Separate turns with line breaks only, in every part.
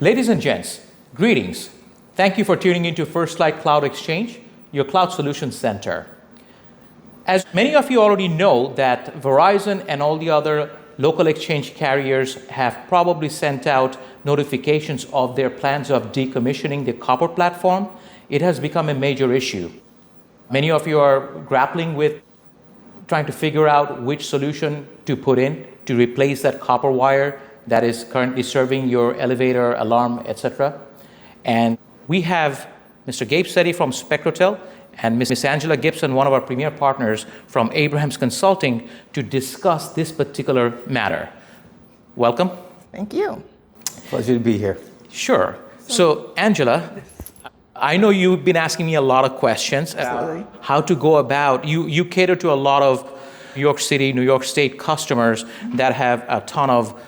Ladies and gents, greetings. Thank you for tuning into First Light Cloud Exchange, your cloud solutions center. As many of you already know that Verizon and all the other local exchange carriers have probably sent out notifications of their plans of decommissioning the copper platform, it has become a major issue. Many of you are grappling with trying to figure out which solution to put in to replace that copper wire that is currently serving your elevator, alarm, etc. And we have Mr. Gabe Setti from Spectrotel and Ms. Angela Gibson, one of our premier partners from Abrahams Consulting, to discuss this particular matter. Welcome.
Thank you.
Pleasure to be here.
Sure. So Angela, I know you've been asking me a lot of questions
Absolutely.
about how to go about, you cater to a lot of New York City, New York State customers that have a ton of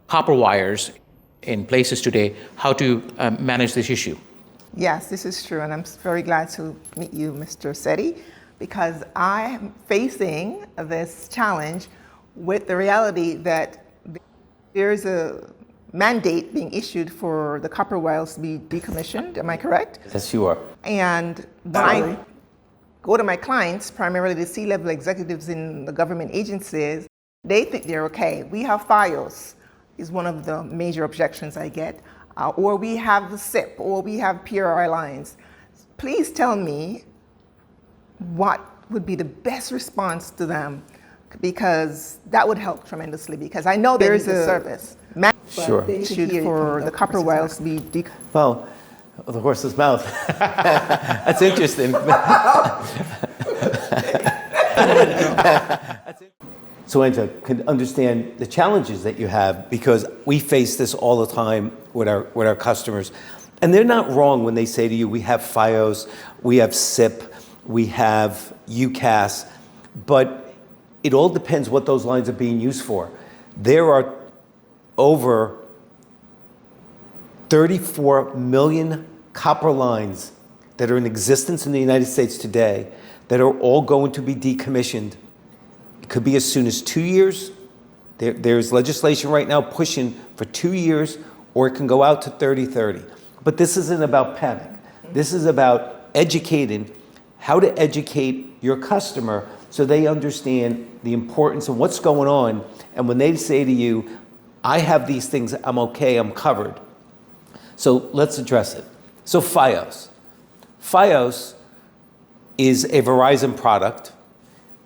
copper wires in places today, how to manage this issue.
Yes, this is true, and I'm very glad to meet you, Mr. Setti, because I am facing this challenge with the reality that there's a mandate being issued for the copper wires to be decommissioned. Am I correct?
Yes, you are.
And when I go to my clients, primarily the C-level executives in the government agencies, they think they're okay. We have FiOS, is one of the major objections I get, or we have the SIP, or we have PRI lines. Please tell me what would be the best response to them, because that would help tremendously, because I know there is a service.
Sure.
Issued for the copper wires to be
Well, the horse's mouth. That's interesting. So Angela, can understand the challenges that you have, because we face this all the time with our customers. And they're not wrong when they say to you, we have FiOS, we have SIP, we have UCAS, but it all depends what those lines are being used for. There are over 34 million copper lines that are in existence in the United States today that are all going to be decommissioned. It could be as soon as 2 years. There's legislation right now pushing for 2 years, or it can go out to 30. But this isn't about panic. This is about educating, how to educate your customer so they understand the importance of what's going on. And when they say to you, I have these things, I'm okay, I'm covered. So let's address it. So FiOS. FiOS is a Verizon product.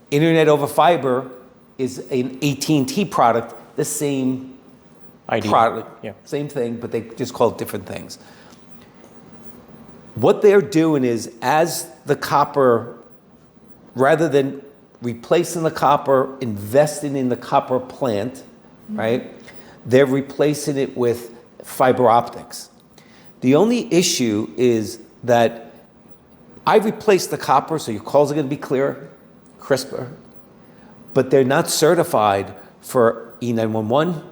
Internet over fiber is an AT&T product, the same
idea.
Product,
yeah.
Same thing, but they just call it different things. What they're doing is, as the copper, rather than replacing the copper, investing in the copper plant, right? They're replacing it with fiber optics. The only issue is that I replaced the copper, so your calls are going to be clearer, crisper, but they're not certified for E911,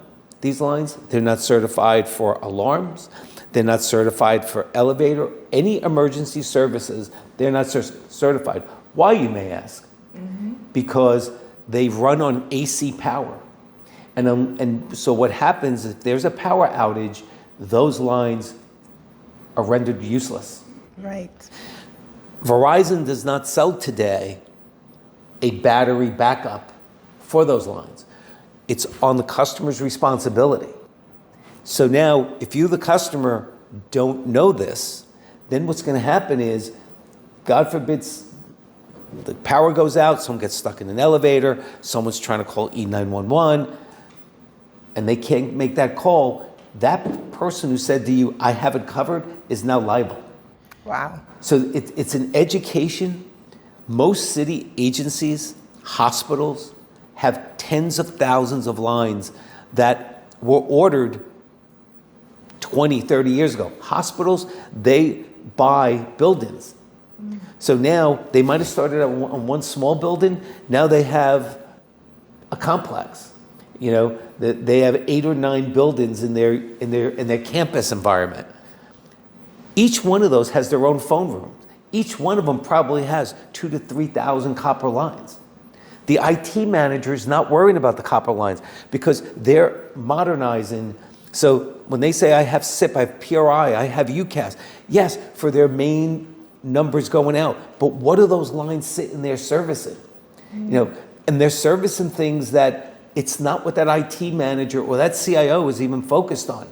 these lines. They're not certified for alarms. They're not certified for elevator, any emergency services. They're not certified. Why, you may ask? Because they run on AC power. And so what happens if there's a power outage, those lines are rendered useless.
right.
Verizon does not sell today a battery backup for those lines. It's on the customer's responsibility. So now, if you, the customer, don't know this, then what's going to happen is, God forbid, the power goes out, someone gets stuck in an elevator, someone's trying to call E911, and they can't make that call. That person who said to you, I have it covered, is now liable.
Wow.
So it's an education. Most city agencies, hospitals, have tens of thousands of lines that were ordered 20, 30 years ago. Hospitals, they buy buildings. So now they might have started on one small building. Now they have a complex. You know, they have 8 or 9 buildings in their campus environment. Each one of those has their own phone room. Each one of them probably has 2,000 to 3,000 copper lines. The IT manager is not worrying about the copper lines because they're modernizing So when they say I have SIP, I have PRI, I have UCAS, yes, for their main numbers going out, but what do those lines sitting there servicing? And they're servicing things that it's not what that IT manager or that CIO is even focused on.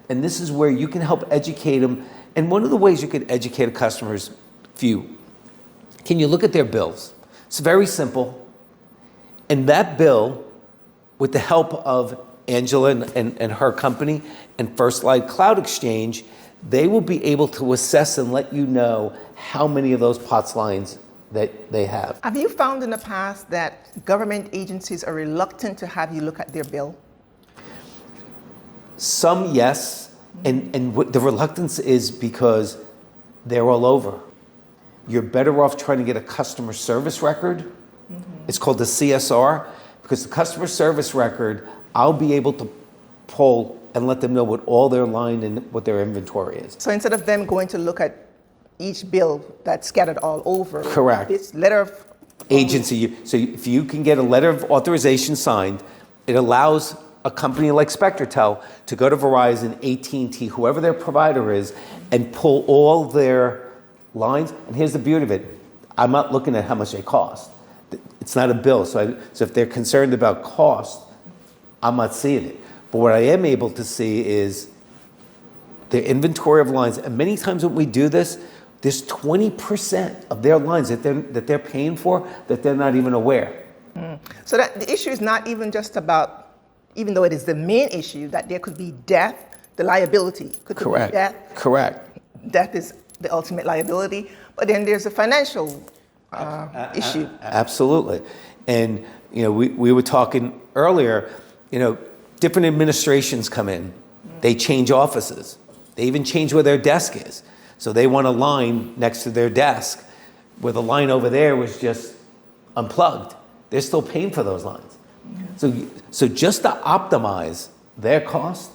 And this is where you can help educate them. And one of the ways you can educate a customer's view, can you look at their bills? It's very simple. And that bill, with the help of Angela and her company and First Light Cloud Exchange, they will be able to assess and let you know how many of those POTS lines that they have.
Have you found in the past that government agencies are reluctant to have you look at their bill?
Some, yes, and what the reluctance is because they're all over. You're better off trying to get a customer service record. It's called the CSR, because the customer service record, I'll be able to pull and let them know what all their line and what their inventory is.
So instead of them going to look at each bill that's scattered all over,
Correct.
this letter of
Agency, so if you can get a letter of authorization signed, it allows a company like Spectrotel to go to Verizon, AT&T, whoever their provider is, and pull all their lines. And here's the beauty of it. I'm not looking at how much they cost. It's not a bill. So if they're concerned about cost, I'm not seeing it. But what I am able to see is the inventory of lines. And many times when we do this, there's 20% of their lines that they're paying for that they're not even aware.
So that the issue is not even just about, even though it is the main issue, that there could be death, the liability could be death.
Correct.
Death is the ultimate liability, but then there's a financial issue.
Absolutely. And we were talking earlier, different administrations come in, they change offices, they even change where their desk is. So they want a line next to their desk where the line over there was just unplugged. They're still paying for those lines. So just to optimize their cost,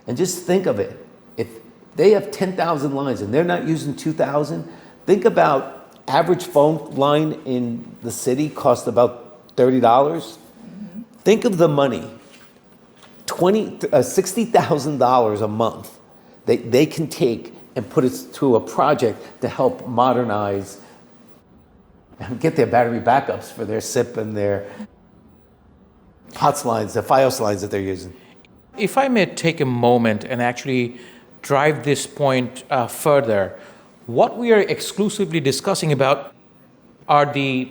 and just think of it, if they have 10,000 lines and they're not using 2,000, think about average phone line in the city cost about $30. Think of the money, $60,000 a month they can take and put it to a project to help modernize and get their battery backups for their SIP and their POTS lines, the FiOS lines that they're using.
If I may take a moment and actually drive this point further, what we are exclusively discussing about are the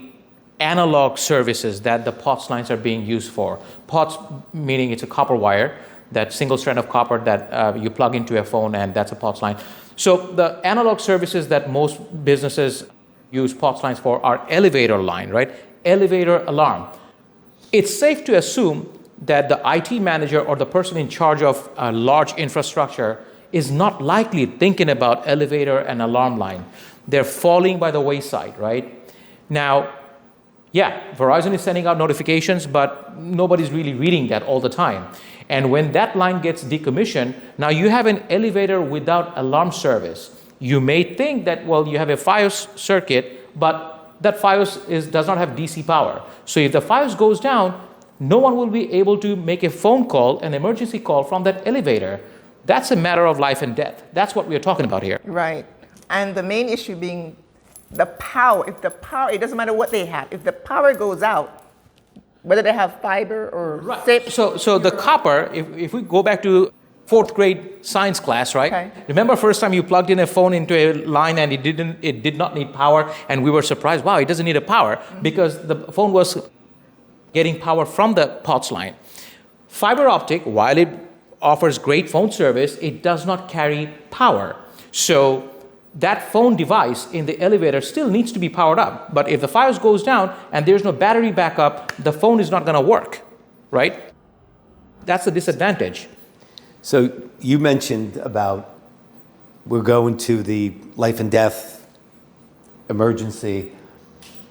analog services that the POTS lines are being used for. POTS meaning it's a copper wire, that single strand of copper that you plug into a phone, and that's a POTS line. So the analog services that most businesses use POTS lines for are elevator line, right? Elevator alarm. It's safe to assume that the IT manager or the person in charge of a large infrastructure is not likely thinking about elevator and alarm line. They're falling by the wayside, right? Now, yeah, Verizon is sending out notifications, but nobody's really reading that all the time. And when that line gets decommissioned, now you have an elevator without alarm service. You may think that, well, you have a FiOS circuit, but that FiOS does not have DC power. So if the FiOS goes down, no one will be able to make a phone call, an emergency call from that elevator. That's a matter of life and death. That's what we are talking about here.
Right. And the main issue being the power. If the power, it doesn't matter what they have. If the power goes out, whether they have fiber or SIP.
So the copper, if we go back to 4th grade science class, right?
Okay.
Remember first time you plugged in a phone into a line and it did not need power, and we were surprised, wow, it doesn't need a power, because the phone was getting power from the POTS line. Fiber optic, while it offers great phone service, it does not carry power. So that phone device in the elevator still needs to be powered up. But if the FiOS goes down and there's no battery backup, the phone is not going to work, right? That's the disadvantage.
So you mentioned about we're going to the life and death emergency,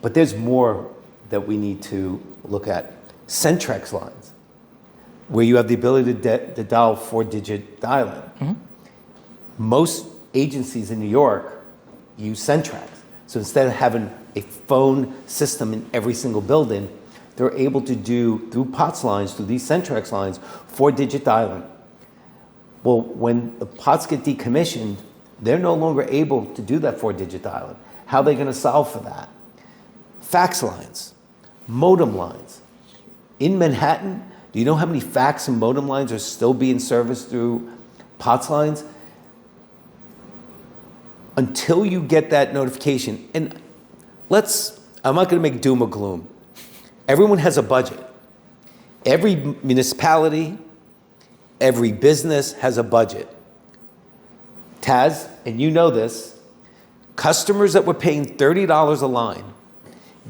but there's more that we need to look at. Centrex lines, where you have the ability to dial 4-digit dial-in.
Mm-hmm.
Most agencies in New York use Centrex. So instead of having a phone system in every single building, they're able to do, through POTS lines, through these Centrex lines, 4-digit dial-in. Well, when the pots get decommissioned, they're no longer able to do that 4-digit dialing. How are they going to solve for that? Fax lines, modem lines. In Manhattan, do you know how many fax and modem lines are still being serviced through POTS lines? Until you get that notification, and I'm not going to make doom or gloom. Everyone has a budget. Every municipality, every business has a budget. Taz, and you know this, customers that were paying $30 a line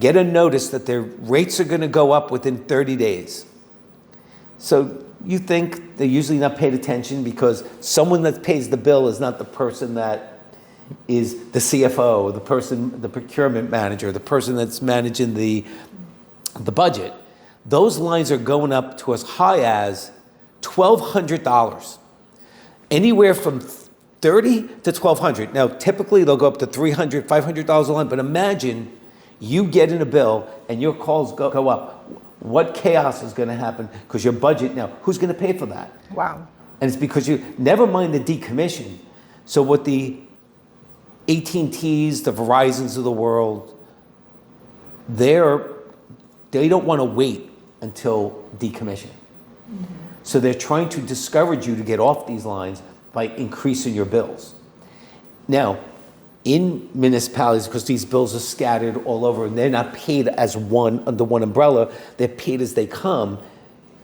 get a notice that their rates are going to go up within 30 days. So you think they're usually not paid attention because someone that pays the bill is not the person that is the CFO, the procurement manager, the person that's managing the budget. Those lines are going up to as high as $1,200, anywhere from $30 to $1,200. Now, typically they'll go up to $300, $500 a line, but imagine you get in a bill and your calls go up. What chaos is going to happen because your budget now, who's going to pay for that?
Wow.
And it's because never mind the decommission. So what the AT&Ts, the Verizons of the world, they don't want to wait until decommission. Mm-hmm. So they're trying to discourage you to get off these lines by increasing your bills. Now, in municipalities, because these bills are scattered all over and they're not paid as under one umbrella, they're paid as they come,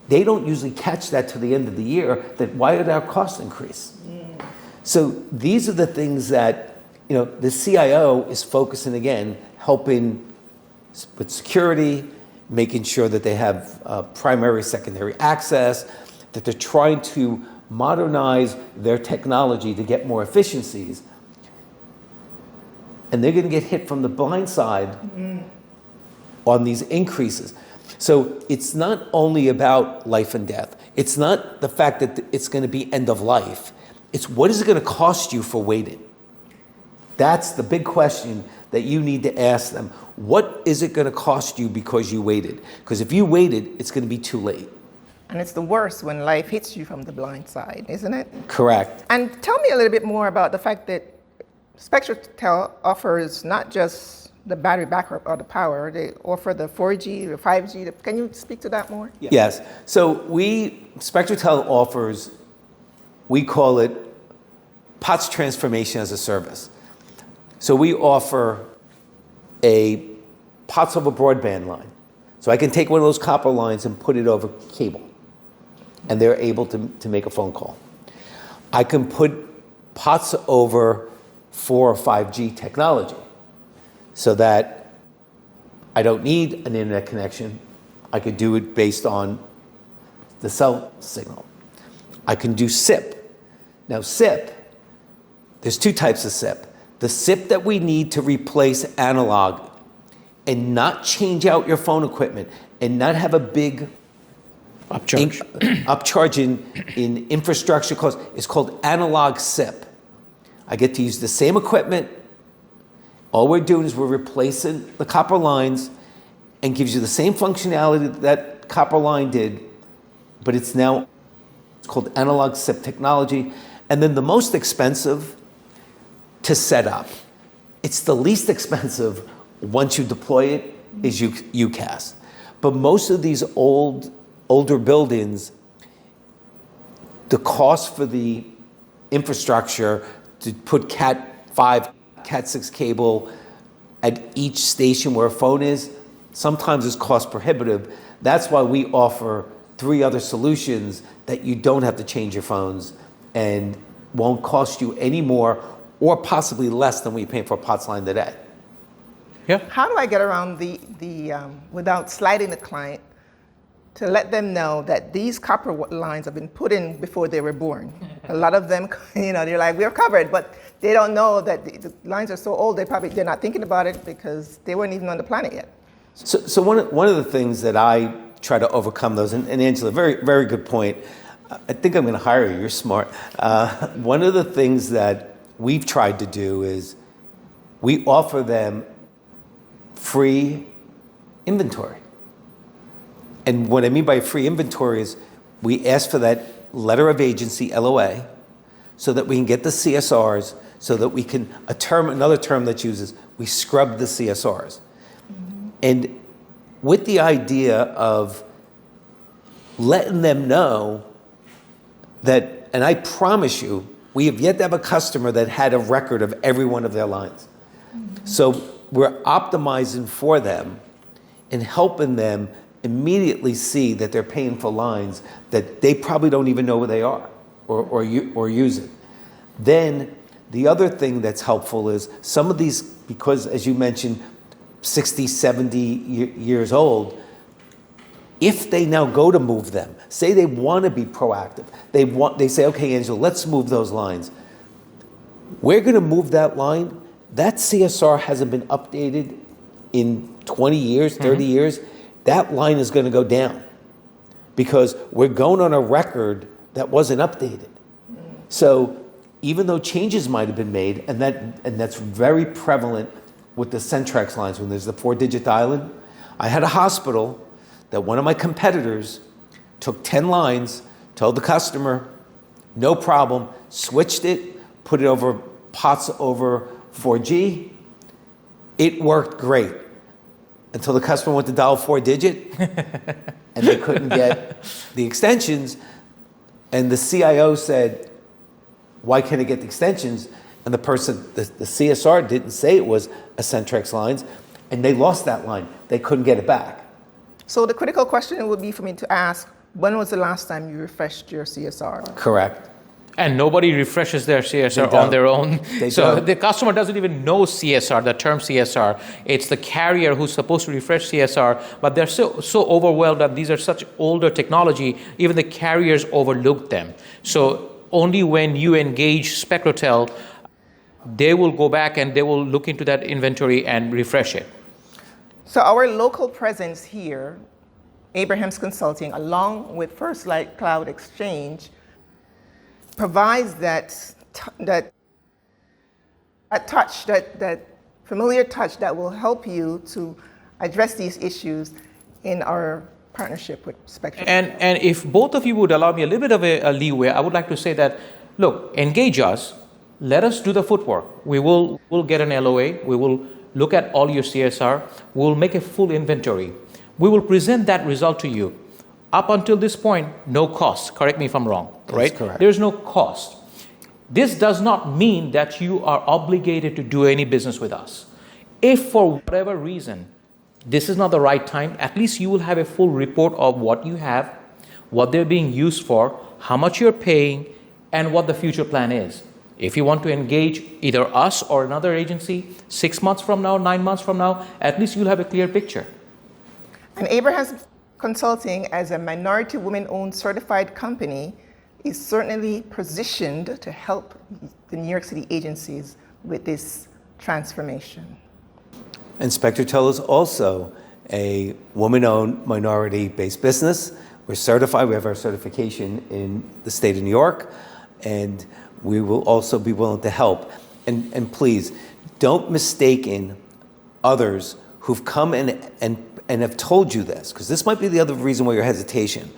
they don't usually catch that to the end of the year, that why did our costs increase? Mm. So these are the things that the CIO is focusing, again, helping with security, making sure that they have primary, secondary access, that they're trying to modernize their technology to get more efficiencies. And they're going to get hit from the blind side on these increases. So it's not only about life and death. It's not the fact that it's going to be end of life. It's what is it going to cost you for waiting? That's the big question that you need to ask them. What is it going to cost you because you waited? Because if you waited, it's going to be too late.
And it's the worst when life hits you from the blind side, isn't it?
Correct.
And tell me a little bit more about the fact that Spectrotel offers not just the battery backup or the power, they offer the 4G, the 5G. Can you speak to that more?
Yes. So Spectrotel offers, we call it POTS transformation as a service. So we offer a POTS over broadband line. So I can take one of those copper lines and put it over cable, and they're able to make a phone call. I can put POTS over 4 or 5G technology so that I don't need an internet connection. I could do it based on the cell signal. I can do SIP. Now SIP, there's 2 types of SIP. The SIP that we need to replace analog and not change out your phone equipment and not have a big upcharge in infrastructure costs is called analog SIP. I get to use the same equipment. All we're doing is we're replacing the copper lines and gives you the same functionality that copper line did, but it's called analog SIP technology. And then the most expensive to set up, it's the least expensive once you deploy it, is UCAS. But most of these older buildings, the cost for the infrastructure to put Cat 5, Cat 6 cable at each station where a phone is, sometimes is cost prohibitive. That's why we offer 3 other solutions that you don't have to change your phones and won't cost you any more or possibly less than we pay for a POTS line today.
Yeah.
How do I get around the without slighting the client, to let them know that these copper lines have been put in before they were born? A lot of them, they're like, we're covered, but they don't know that the lines are so old, they're not thinking about it because they weren't even on the planet yet.
So one of the things that I try to overcome those, and Angela, very, very good point. I think I'm going to hire you, you're smart. One of the things that we've tried to do is we offer them free inventory. And what I mean by free inventory is we ask for that letter of agency, LOA, so that we can get the CSRs, so that we can, another term that's used is we scrub the CSRs. And with the idea of letting them know that, and I promise you, we have yet to have a customer that had a record of every one of their lines. So we're optimizing for them and helping them immediately see that they're paying for lines that they probably don't even know where they are or use it. Then the other thing that's helpful is some of these, because as you mentioned, 60, 70 years old, if they now go to move them, say they want to be proactive, they say, okay, Angela, let's move those lines. We're going to move that line. That CSR hasn't been updated in 20 years, 30 years. That line is going to go down because we're going on a record that wasn't updated. So even though changes might have been made, and that's very prevalent with the Centrex lines when there's the 4-digit dial-in. I had a hospital that one of my competitors took 10 lines, told the customer, no problem, switched it, put it over POTS over 4G. It worked great until the customer went to dial 4-digit and they couldn't get the extensions. And the CIO said, why can't I get the extensions? And the CSR didn't say it was a Centrex lines, and they lost that line. They couldn't get it back.
So the critical question would be for me to ask, when was the last time you refreshed your CSR?
Correct.
And nobody refreshes their CSR on their own. So the customer doesn't even know CSR, the term CSR. It's the carrier who's supposed to refresh CSR, but they're so overwhelmed that these are such older technology, even the carriers overlook them. So only when you engage Spectrotel, they will go back and they will look into that inventory and refresh it.
So our local presence here, Abraham's Consulting, along with First Light Cloud Exchange, provides that familiar touch that will help you to address these issues in our partnership with Spectrum.
And if both of you would allow me a little bit of a leeway, I would like to say that, look, engage us. Let us do the footwork. We'll get an LOA. We will look at all your CSR. We'll make a full inventory. We will present that result to you. Up until this point, no cost. Correct me if I'm wrong, right?
That's correct.
There's no cost. This does not mean that you are obligated to do any business with us. If for whatever reason, this is not the right time, at least you will have a full report of what you have, what they're being used for, how much you're paying, and what the future plan is. If you want to engage either us or another agency 6 months from now, 9 months from now, at least you'll have a clear picture.
And Abraham's Consulting, as a minority women-owned certified company, is certainly positioned to help the New York City agencies with this transformation.
And Spectrotel is also a woman-owned, minority-based business. We're certified. We have our certification in the state of New York, and we will also be willing to help. And please, don't mistake in others who've come and have told you this, because this might be the other reason why your hesitation.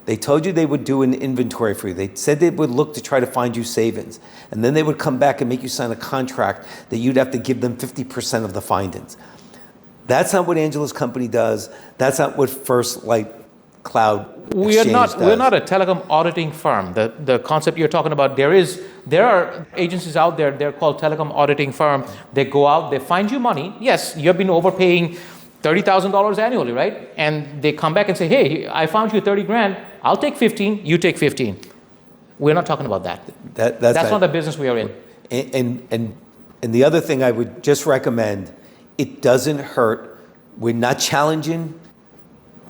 They told you they would do an inventory for you. They said they would look to try to find you savings. And then they would come back and make you sign a contract that you'd have to give them 50% of the findings. That's not what Angela's company does. That's not what First Light Cloud Exchange does.
We're not a telecom auditing firm. The concept you're talking about, there are agencies out there, they're called telecom auditing firm. They go out, they find you money. Yes, you've been overpaying $30,000 annually, right? And they come back and say, hey, I found you 30 grand. I'll take 15, you take 15. We're not talking about that. That's not the business we are in.
And the other thing I would just recommend, it doesn't hurt. We're not challenging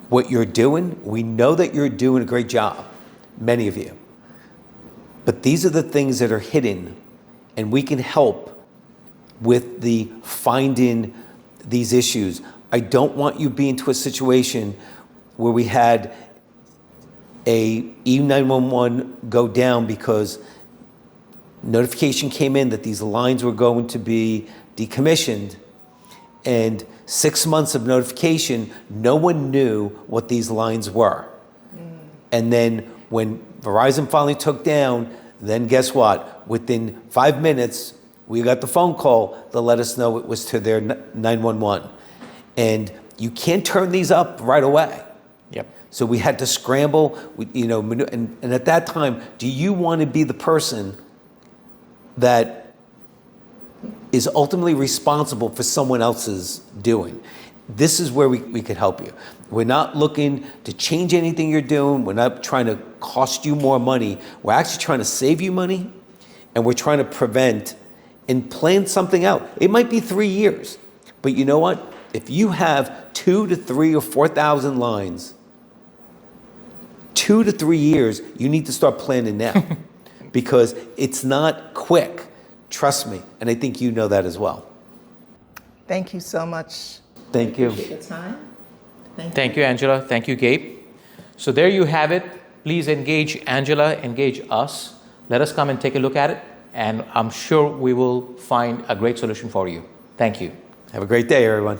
what you're doing. We know that you're doing a great job, many of you. But these are the things that are hidden, and we can help with the finding these issues. I don't want you being to a situation where we had a E911 go down because notification came in that these lines were going to be decommissioned, and 6 months of notification, no one knew what these lines were. And then when Verizon finally took down Then guess what? Within 5 minutes, we got the phone call to let us know it was to their 911. And you can't turn these up right away.
Yep.
So we had to scramble, and at that time, do you want to be the person that is ultimately responsible for someone else's doing? This is where we could help you. We're not looking to change anything you're doing. We're not trying to cost you more money. We're actually trying to save you money, and we're trying to prevent and plan something out. It might be 3 years, but you know what? If you have 2 to 3 or 4,000 lines, 2 to 3 years, you need to start planning now because it's not quick. Trust me. And I think you know that as well.
Thank you so much.
Thank you.
Appreciate the time.
Thank you, Angela. Thank you, Gabe. So there you have it. Please engage Angela, engage us. Let us come and take a look at it. And I'm sure we will find a great solution for you. Thank you.
Have a great day, everyone.